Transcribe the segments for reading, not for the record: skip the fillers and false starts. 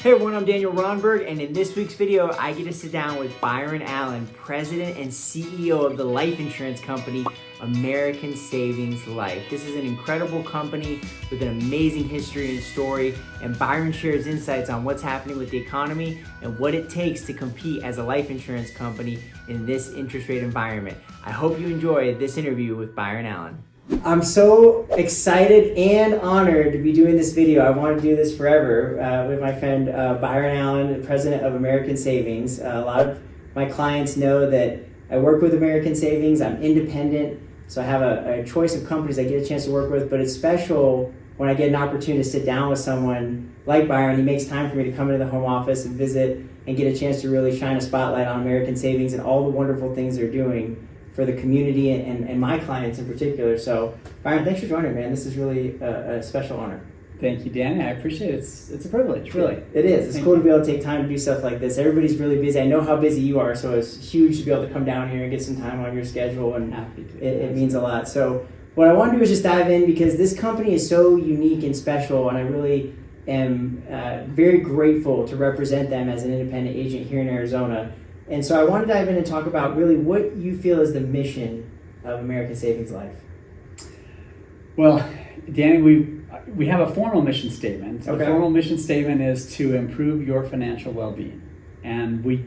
Hey everyone, I'm Daniel Rondberg, and in this week's video, I get to sit down with Byron Allen, President and CEO of the life insurance company, American Savings Life. This is an incredible company with an amazing history and story, and Byron shares insights on what's happening with the economy and what it takes to compete as a life insurance company in this interest rate environment. I hope you enjoy this interview with Byron Allen. I'm so excited and honored to be doing this video. I wanted to do this forever with my friend Byron Allen, President of American Savings. A lot of my clients know that I work with American Savings. I'm independent, so I have a choice of companies I get a chance to work with, but it's special when I get an opportunity to sit down with someone like Byron. He makes time for me to come into the home office and visit and get a chance to really shine a spotlight on American Savings and all the wonderful things they're doing for the community and my clients in particular. So, Byron, thanks for joining me, man. This is really a special honor. Thank you, Danny. I appreciate it. It's a privilege, really. It is. It's cool to be able to take time to do stuff like this. Everybody's really busy. I know how busy you are, so it's huge to be able to come down here and get some time on your schedule, and happy to. It means a lot. So, what I want to do is just dive in because this company is so unique and special, and I really am very grateful to represent them as an independent agent here in Arizona. And so I want to dive in and talk about really what you feel is the mission of American Savings Life. Well, Danny, we have a formal mission statement. Okay. The formal mission statement is to improve your financial well-being. And we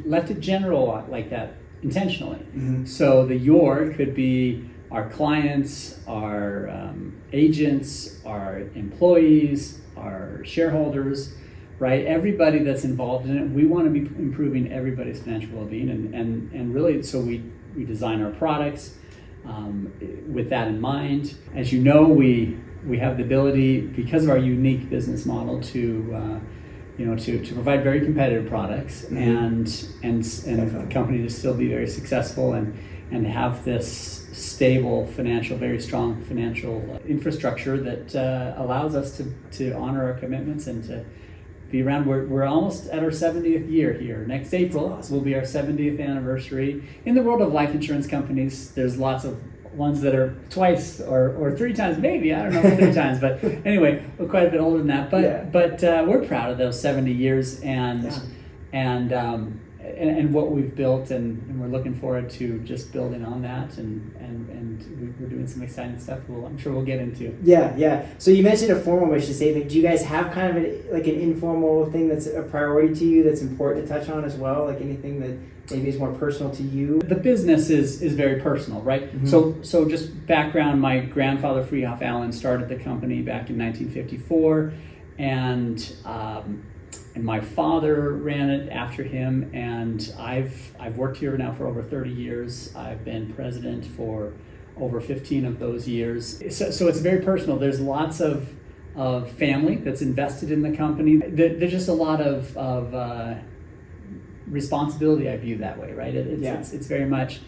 left it general like that intentionally. Mm-hmm. So the your could be our clients, our agents, our employees, our shareholders, right? Everybody that's involved in it, we want to be improving everybody's financial well-being, and really, so we design our products with that in mind. As you know, we have the ability, because of our unique business model, to provide very competitive products, mm-hmm. and the company to still be very successful and have this stable very strong financial infrastructure that allows us to honor our commitments and to be around. We're almost at our 70th year here. Next April will be our 70th anniversary. In the world of life insurance companies, there's lots of ones that are twice or three times, maybe, I don't know, 3 times, but anyway, we're quite a bit older than that. But we're proud of those 70 years and what we've built, and we're looking forward to just building on that, and we're doing some exciting stuff I'm sure we'll get into. Yeah. So you mentioned a formal mission statement. Do you guys have kind of an informal thing that's a priority to you that's important to touch on as well? Like anything that maybe is more personal to you? The business is very personal, right? Mm-hmm. So just background, my grandfather, Freehoff Allen, started the company back in 1954, and my father ran it after him, and I've worked here now for over 30 years. I've been president for over 15 of those years. So it's very personal. There's lots of family that's invested in the company. There's just a lot of responsibility, I view that way, right? It's very much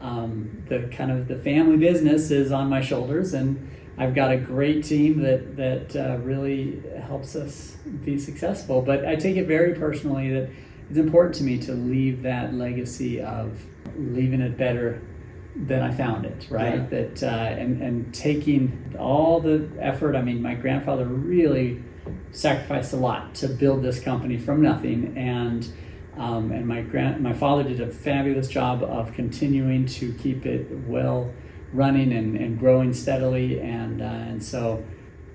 the kind of the family business is on my shoulders, and I've got a great team that really helps us be successful. But I take it very personally that it's important to me to leave that legacy of leaving it better than I found it, right? Yeah. That and taking all the effort. I mean, my grandfather really sacrificed a lot to build this company from nothing, and my father did a fabulous job of continuing to keep it well running and growing steadily, and so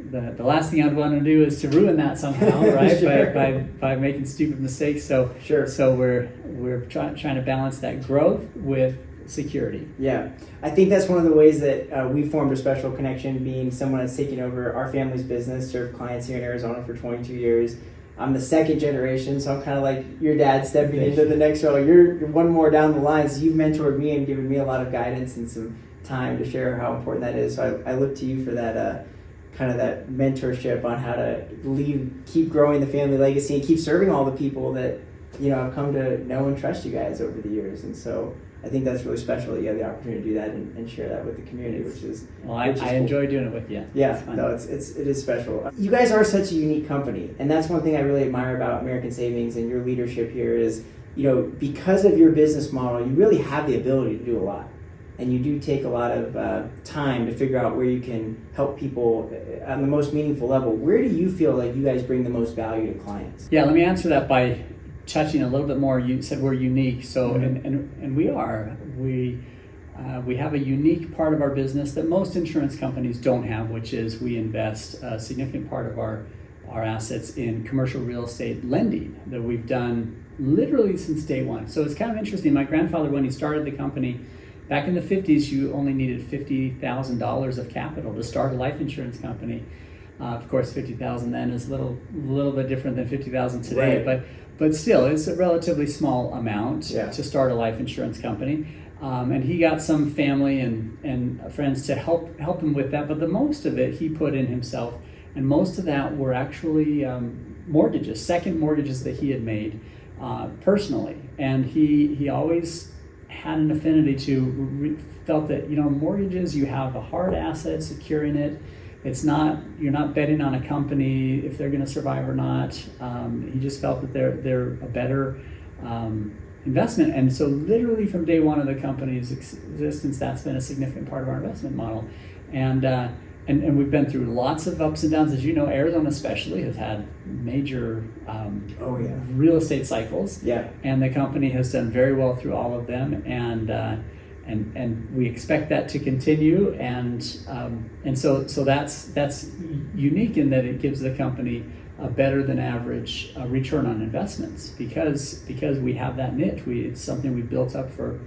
the last thing I'd want to do is to ruin that somehow, right? Sure. by making stupid mistakes. So sure. So we're trying to balance that growth with security. Yeah, I think that's one of the ways that we formed a special connection, being someone that's taken over our family's business, served clients here in Arizona for 22 years. I'm the second generation, so I'm kind of like your dad stepping into the next role. You're one more down the line, so you've mentored me and given me a lot of guidance and some time to share how important that is. So I look to you for that kind of that mentorship on how to keep growing the family legacy and keep serving all the people that have come to know and trust you guys over the years. And so I think that's really special that you have the opportunity to do that and share that with the community, which is I cool. enjoy doing it with you. Yeah, it is special. You guys are such a unique company, and that's one thing I really admire about American Savings and your leadership here is, because of your business model, you really have the ability to do a lot. and you do take a lot of time to figure out where you can help people on the most meaningful level. Where do you feel like you guys bring the most value to clients? Yeah, let me answer that by touching a little bit more. You said we're unique, so Mm-hmm. and we are. We have a unique part of our business that most insurance companies don't have, which is we invest a significant part of our assets in commercial real estate lending that we've done literally since day one. So it's kind of interesting. My grandfather, when he started the company back in the 50s, you only needed $50,000 of capital to start a life insurance company. Of course, $50,000 then is a little bit different than $50,000 today, Right. but still, it's a relatively small amount to start a life insurance company. And he got some family and friends to help him with that, but the most of it he put in himself, and most of that were actually mortgages, second mortgages that he had made personally. And he always had an affinity to felt that mortgages, you have a hard asset securing it. You're not betting on a company if they're going to survive or not. He just felt that they're a better investment. And so literally from day one of the company's existence, that's been a significant part of our investment model. And we've been through lots of ups and downs. As you know, Arizona especially has had major real estate cycles. Yeah. And the company has done very well through all of them. And we expect that to continue. And so that's unique in that it gives the company a better than average return on investments because we have that niche. It's something we built up for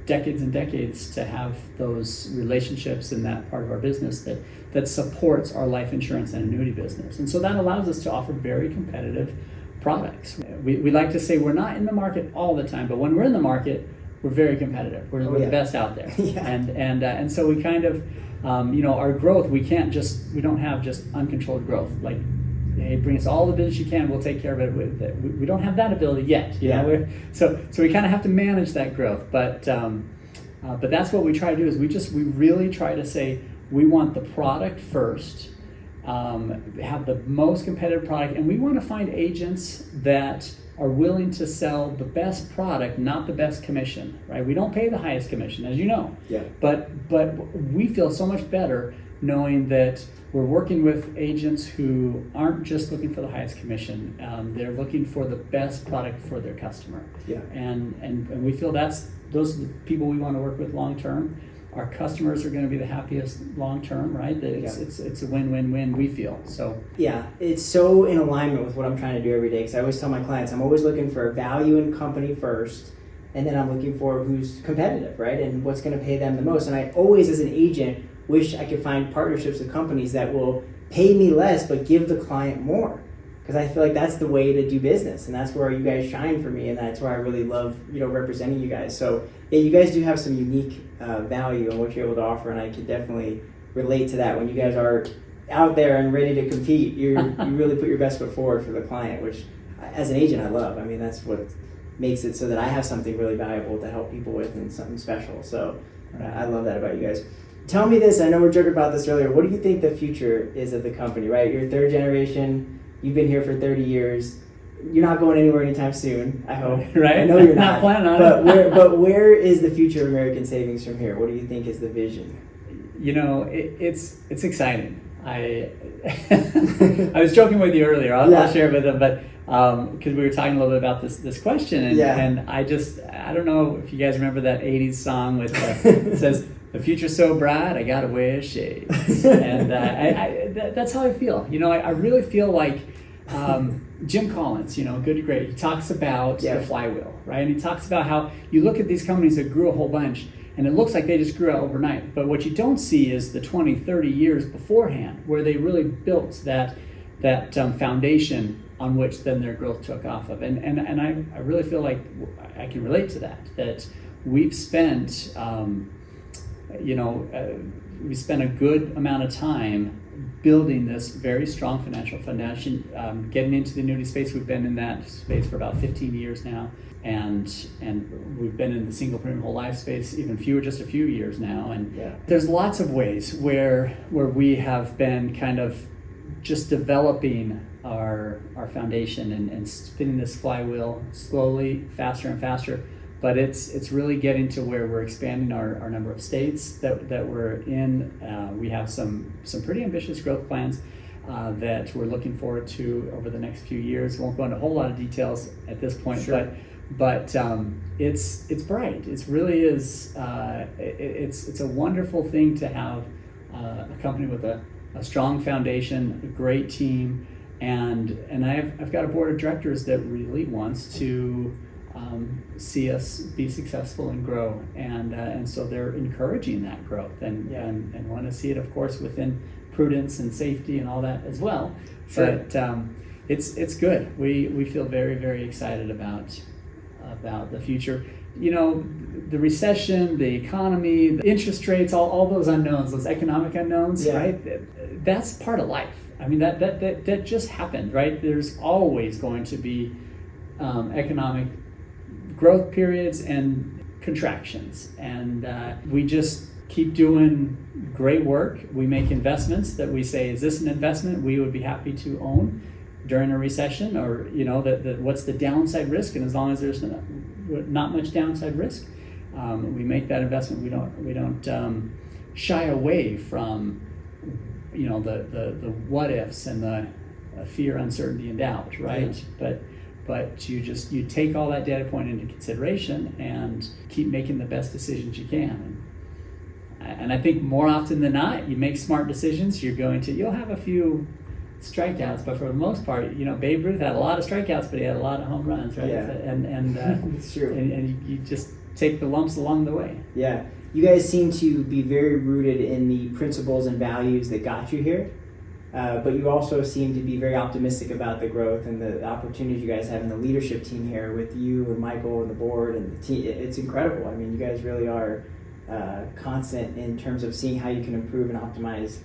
decades and decades to have those relationships in that part of our business that supports our life insurance and annuity business. And so that allows us to offer very competitive products. We like to say we're not in the market all the time, but when we're in the market, we're very competitive. We're the best out there. Yeah. And so we kind of, our growth, we don't have just uncontrolled growth. Like, hey, bring us all the business you can, we'll take care of it. We don't have that ability yet. You know? So we kind of have to manage that growth. But that's what we try to do is we really try to say we want the product first, have the most competitive product, and we want to find agents that are willing to sell the best product, not the best commission, right? We don't pay the highest commission, as you know. Yeah. But we feel so much better knowing that we're working with agents who aren't just looking for the highest commission. They're looking for the best product for their customer. Yeah. And we feel those are the people we want to work with long term. Our customers are going to be the happiest long term, right? It's a win-win-win, we feel. So yeah, it's so in alignment with what I'm trying to do every day, because I always tell my clients I'm always looking for value in company first, and then I'm looking for who's competitive, right? And what's going to pay them the most. And I always, as an agent, wish I could find partnerships with companies that will pay me less but give the client more, because I feel like that's the way to do business, and that's where you guys shine for me, and that's why I really love representing you guys. So yeah, you guys do have some unique value in what you're able to offer, and I can definitely relate to that. When you guys are out there and ready to compete, you really put your best foot forward for the client, which as an agent I love. I mean, that's what makes it so that I have something really valuable to help people with and something special. So I love that about you guys. Tell me this, I know we were joking about this earlier, what do you think the future is of the company, right? You're third generation, you've been here for 30 years, you're not going anywhere anytime soon, I hope. Right? I know you're not. Planning on it. But where is the future of American Savings from here? What do you think is the vision? It's exciting. I was joking with you earlier, I'll share it with them, but because we were talking a little bit about this question, and I don't know if you guys remember that 80s song with it says, "The future's so bright, I gotta wear shades." And that's how I feel. I really feel like Jim Collins, Good to Great, he talks about the flywheel, right? And he talks about how you look at these companies that grew a whole bunch, and it looks like they just grew out overnight. But what you don't see is the 20, 30 years beforehand, where they really built that foundation on which then their growth took off of. And I really feel like I can relate to that we've spent, we spent a good amount of time building this very strong financial foundation, getting into the annuity space. We've been in that space for about 15 years now, and we've been in the single premium whole life space just a few years now. And there's lots of ways where we have been kind of just developing our foundation and spinning this flywheel slowly, faster and faster. but it's really getting to where we're expanding our number of states that we're in. We have some pretty ambitious growth plans that we're looking forward to over the next few years. Won't go into a whole lot of details at this point, Sure. but it's bright. It really is. It's a wonderful thing to have a company with a strong foundation, a great team, and I've got a board of directors that really wants to see us be successful and grow, and so they're encouraging that growth and want to see it, of course, within prudence and safety and all that as well. Sure. But it's good. We feel very, very excited about the future. You know, the recession, the economy, the interest rates, all those unknowns, those economic unknowns, right? That's part of life. I mean, that just happened, right? There's always going to be economic growth periods and contractions, and we just keep doing great work. We make investments that we say, is this an investment we would be happy to own during a recession, or what's the downside risk? And as long as there's not much downside risk, we make that investment. We don't shy away from the what ifs and the fear, uncertainty, and doubt, right? Yeah. But you take all that data point into consideration and keep making the best decisions you can. And I think more often than not, you make smart decisions. You'll have a few strikeouts, but for the most part, Babe Ruth had a lot of strikeouts, but he had a lot of home runs, right? Yeah. And it's true. And you just take the lumps along the way. Yeah. You guys seem to be very rooted in the principles and values that got you here, but you also seem to be very optimistic about the growth and the opportunities you guys have in the leadership team here with you and Michael and the board and the team. It's incredible. I mean, you guys really are constant in terms of seeing how you can improve and optimize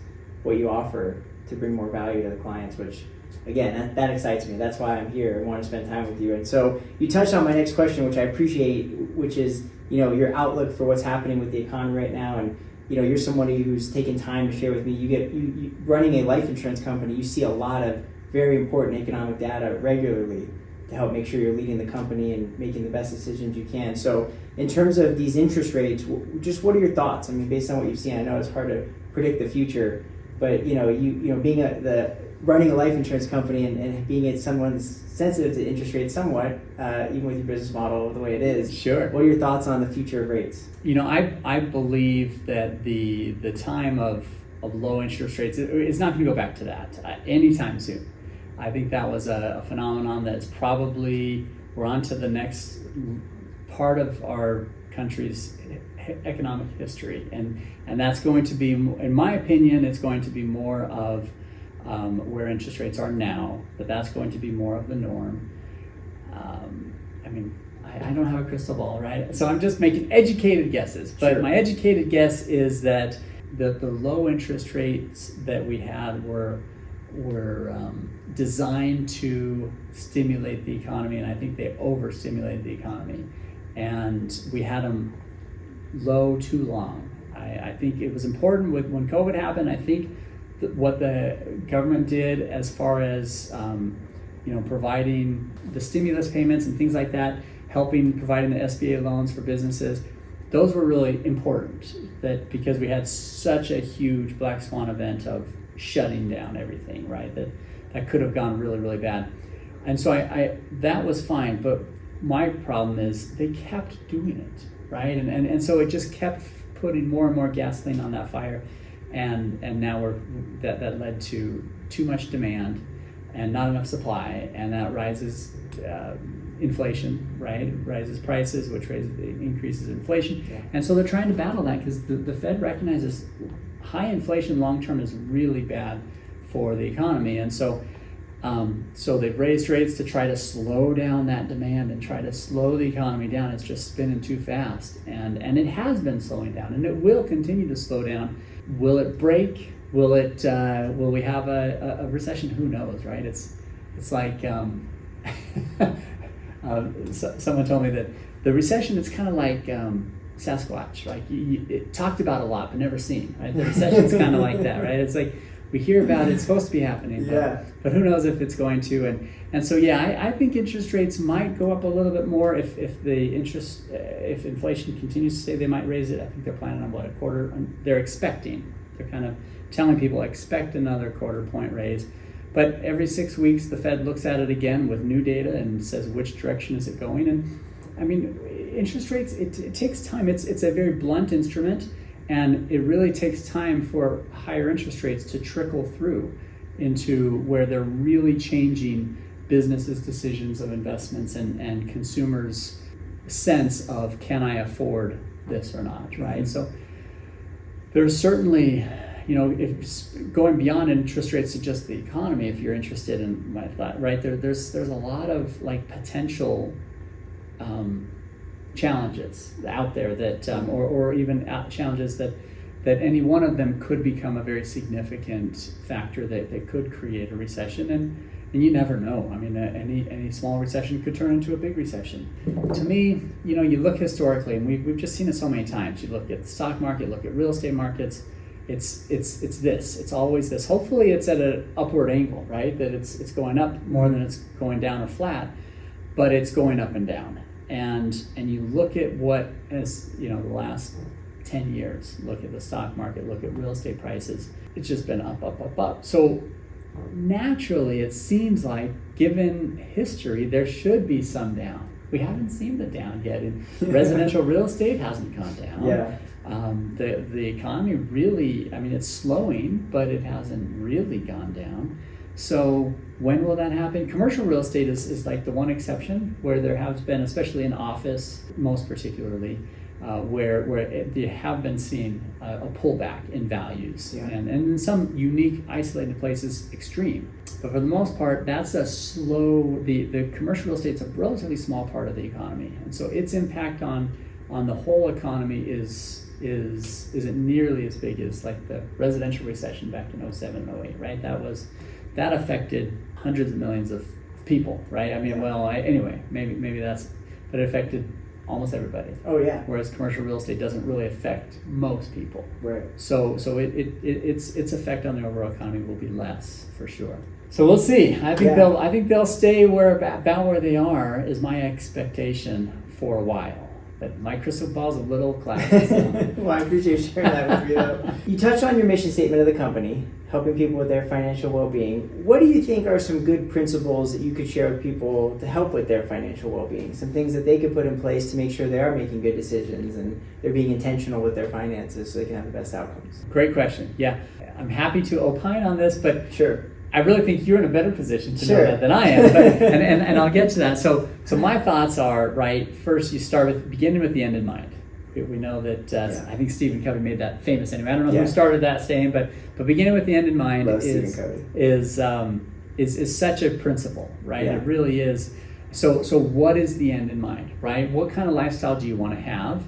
what you offer to bring more value to the clients, which, again, that excites me. That's why I'm here. I want to spend time with you. And so you touched on my next question, which I appreciate, which is, your outlook for what's happening with the economy right now. And, you're somebody who's taken time to share with me. You running a life insurance company, you see a lot of very important economic data regularly to help make sure you're leading the company and making the best decisions you can. So in terms of these interest rates, just what are your thoughts? I mean, based on what you've seen, I know it's hard to predict the future, but being running a life insurance company and being someone that's sensitive to interest rates somewhat, even with your business model the way it is. Sure. What are your thoughts on the future of rates? I believe that the time of low interest rates is not going to go back to that anytime soon. I think that was a phenomenon that's probably, we're on to the next part of our country's economic history, and that's going to be, in my opinion, it's going to be more of where interest rates are now, but that's going to be more of the norm. I don't have a crystal ball, right? So I'm just making educated guesses, but Sure. My educated guess is that the low interest rates that we had were designed to stimulate the economy, and I think they overstimulated the economy, and we had them low too long. I think it was important when COVID happened. I think what the government did as far as providing the stimulus payments and things like that, providing the SBA loans for businesses, those were really important. That because we had such a huge black swan event of shutting down everything, right? That could have gone really, really bad. And so I that was fine, but my problem is they kept doing it, right? And so it just kept putting more and more gasoline on that fire, and now that led to too much demand and not enough supply, and that rises inflation, right? Rises prices, which increases inflation. Yeah. And so they're trying to battle that because the Fed recognizes high inflation long term is really bad for the economy, and so they've raised rates to try to slow down that demand and try to slow the economy down. It's just spinning too fast, and it has been slowing down, and it will continue to slow down. Will it break? Will we have a recession? Who knows, right? It's like someone told me that the recession is kind of like Sasquatch, like it talked about a lot but never seen, right? The recession's kind of like that, right? It's like we hear about it's supposed to be happening, but who knows if it's going to. And so I think interest rates might go up a little bit more if inflation continues to stay. They might raise it. I think they're planning on a quarter. They're expecting. They're kind of telling people expect another quarter point raise. But every 6 weeks, the Fed looks at it again with new data and says which direction is it going. And I mean, interest rates, it takes time. It's a very blunt instrument, and it really takes time for higher interest rates to trickle through into where they're really changing businesses' decisions of investments and consumers' sense of, can I afford this or not, right? So there's certainly, if going beyond interest rates to just the economy, if you're interested in my thought, right, there's a lot of potential challenges out there that, or even challenges that any one of them could become a very significant factor that could create a recession, and you never know. I mean, any small recession could turn into a big recession. To me, you look historically, and we've just seen it so many times. You look at the stock market, look at real estate markets. It's this. It's always this. Hopefully, it's at an upward angle, right? That it's going up more than it's going down or flat, but it's going up and down. And you look at what is the last 10 years. Look at the stock market. Look at real estate prices. It's just been up, up, up, up. So naturally, it seems like, given history, there should be some down. We haven't seen the down yet. And residential real estate hasn't gone down. Yeah. The economy really, it's slowing, but it hasn't really gone down. So when will that happen? Commercial real estate is like the one exception where there has been, especially in office, most particularly, where they have been seeing a pullback in values, and in some unique, isolated places, extreme. But for the most part, that's a slow. The commercial real estate's a relatively small part of the economy, and so its impact on the whole economy isn't nearly as big as like the residential recession back in 07, 08, right? That affected hundreds of millions of people, right? Anyway, maybe but it affected almost everybody. Oh yeah. Whereas commercial real estate doesn't really affect most people. Right. So its effect on the overall economy will be less for sure. So we'll see. I think they'll stay about where they are is my expectation for a while. But my crystal ball's a little cloudy. So. Well, I appreciate you sharing that with me, though. You touched on your mission statement of the company, helping people with their financial well-being. What do you think are some good principles that you could share with people to help with their financial well-being? Some things that they could put in place to make sure they are making good decisions and they're being intentional with their finances so they can have the best outcomes. Great question. Yeah, I'm happy to opine on this, but sure. I really think you're in a better position to know that than I am, but, and I'll get to that. So my thoughts are, right, first you start with beginning with the end in mind. We know that, I think Stephen Covey made that famous anyway. I don't know who started that saying, but beginning with the end in mind is such a principle, right? Yeah. It really is. So what is the end in mind, right? What kind of lifestyle do you want to have?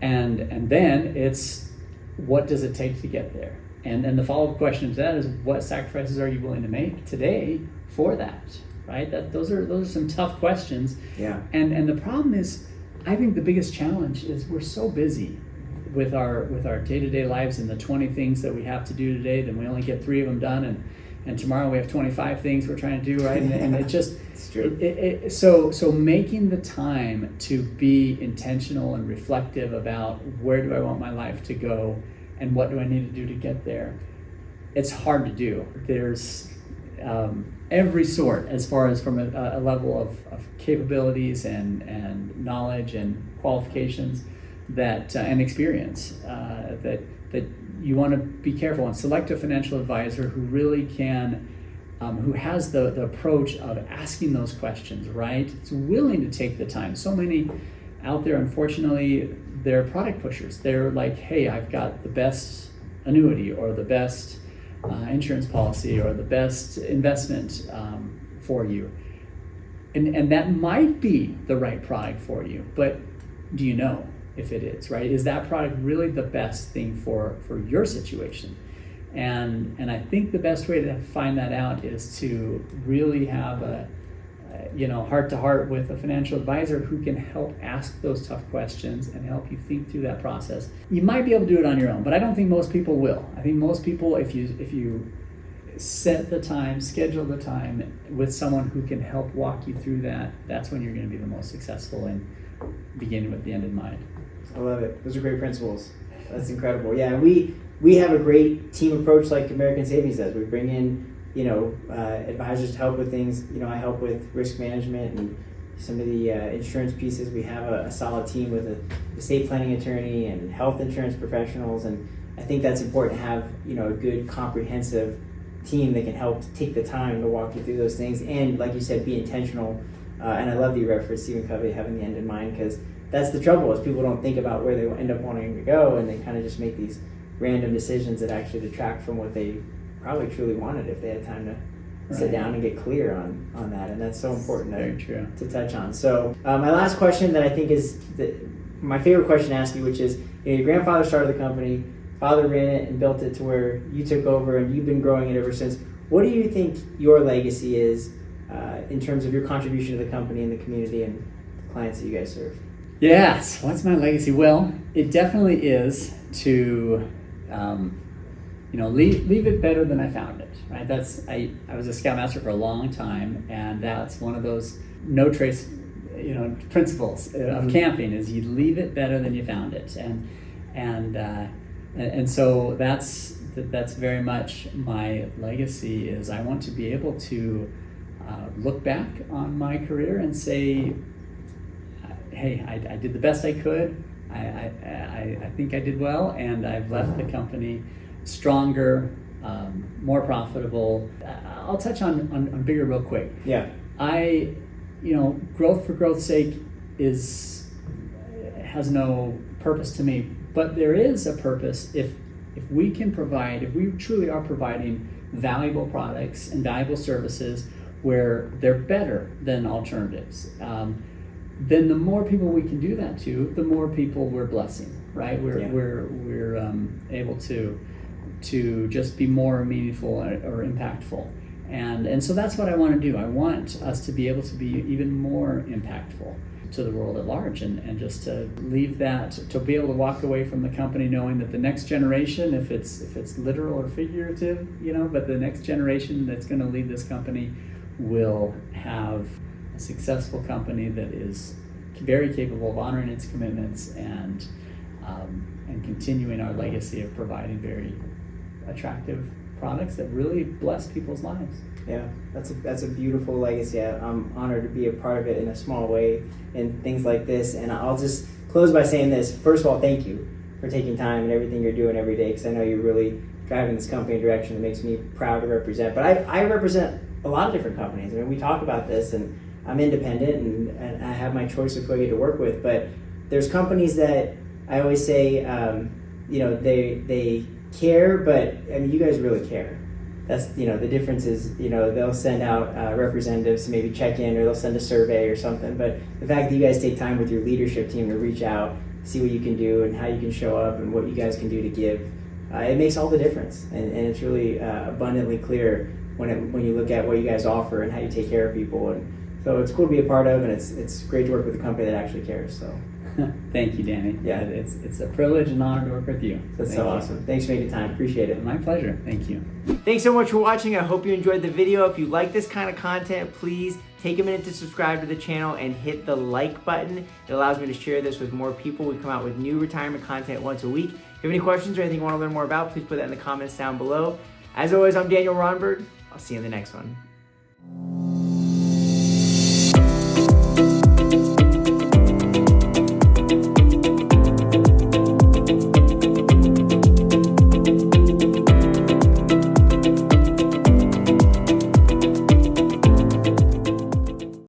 And then it's, what does it take to get there? And the follow-up question to that is, what sacrifices are you willing to make today for that, right? Those are some tough questions. Yeah. And the problem is, I think the biggest challenge is we're so busy with our day-to-day lives and the 20 things that we have to do today, then we only get 3 of them done, and tomorrow we have 25 things we're trying to do, right? And it just it's true. So making the time to be intentional and reflective about where do I want my life to go and what do I need to do to get there, it's hard to do. There's every sort, as far as from a level of capabilities and knowledge and qualifications that and experience that you want to be careful and select a financial advisor who really can, who has the approach of asking those questions, right? It's willing to take the time. So many out there, unfortunately, they're product pushers. They're like, hey, I've got the best annuity or the best insurance policy or the best investment for you. And that might be the right product for you, but do you know if it is, right? Is that product really the best thing for your situation? And I think the best way to find that out is to really have a heart-to-heart with a financial advisor who can help ask those tough questions and help you think through that process. You might be able to do it on your own, but I don't think most people will. I think most people, if you set the time, schedule the time with someone who can help walk you through that. That's when you're going to be the most successful, and beginning with the end in mind. I love it. Those are great principles. That's incredible. Yeah, we have a great team approach like American Savings does. We bring in, advisors to help with things. I help with risk management and some of the insurance pieces. We have a solid team with an estate planning attorney and health insurance professionals, and I think that's important to have, a good comprehensive team that can help take the time to walk you through those things, and like you said, be intentional. And I love that you referenced Stephen Covey having the end in mind, because that's the trouble, is people don't think about where they end up wanting to go, and they kind of just make these random decisions that actually detract from what they probably truly wanted if they had time to sit down and get clear on that. And that's so important to touch on. So my last question that I think is my favorite question to ask you, which is, your grandfather started the company, father ran it and built it to where you took over, and you've been growing it ever since. What do you think your legacy is in terms of your contribution to the company and the community and the clients that you guys serve? Yes, what's my legacy? Well, it definitely is to leave it better than I found it. Right? I was a scoutmaster for a long time, and that's one of those no trace principles of camping, is you leave it better than you found it, and so that's very much my legacy. Is I want to be able to look back on my career and say, hey, I did the best I could. I think I did well, and I've left the company stronger, more profitable. I'll touch on bigger real quick. Yeah. Growth for growth's sake has no purpose to me, but there is a purpose if we truly are providing valuable products and valuable services where they're better than alternatives. Then the more people we can do that to, the more people we're blessing, right? We're able to just be more meaningful or impactful, and so that's what I want to do. I want us to be able to be even more impactful to the world at large, and just to leave that, to be able to walk away from the company knowing that the next generation, if it's literal or figurative, but the next generation that's going to lead this company will have a successful company that is very capable of honoring its commitments and continuing our legacy of providing very attractive products that really bless people's lives. Yeah, that's a beautiful legacy. I'm honored to be a part of it in a small way in things like this. And I'll just close by saying this. First of all, thank you for taking time and everything you're doing every day, because I know you're really driving this company in a direction that makes me proud to represent. But I represent a lot of different companies. I mean, we talk about this, and I'm independent, and I have my choice of who I get to work with. But there's companies that I always say, they care, but I mean, you guys really care. That's, the difference is, they'll send out representatives to maybe check in, or they'll send a survey or something. But the fact that you guys take time with your leadership team to reach out, see what you can do and how you can show up and what you guys can do to give, it makes all the difference. And it's really abundantly clear when you look at what you guys offer and how you take care of people. And so it's cool to be a part of, and it's great to work with a company that actually cares. So. Thank you, Danny. Yeah, it's a privilege and honor to work with you. That's so awesome. Thanks for making time. Appreciate it. My pleasure. Thank you. Thanks so much for watching. I hope you enjoyed the video. If you like this kind of content, please take a minute to subscribe to the channel and hit the like button. It allows me to share this with more people. We come out with new retirement content once a week. If you have any questions or anything you want to learn more about, please put that in the comments down below. As always, I'm Daniel Rondberg. I'll see you in the next one.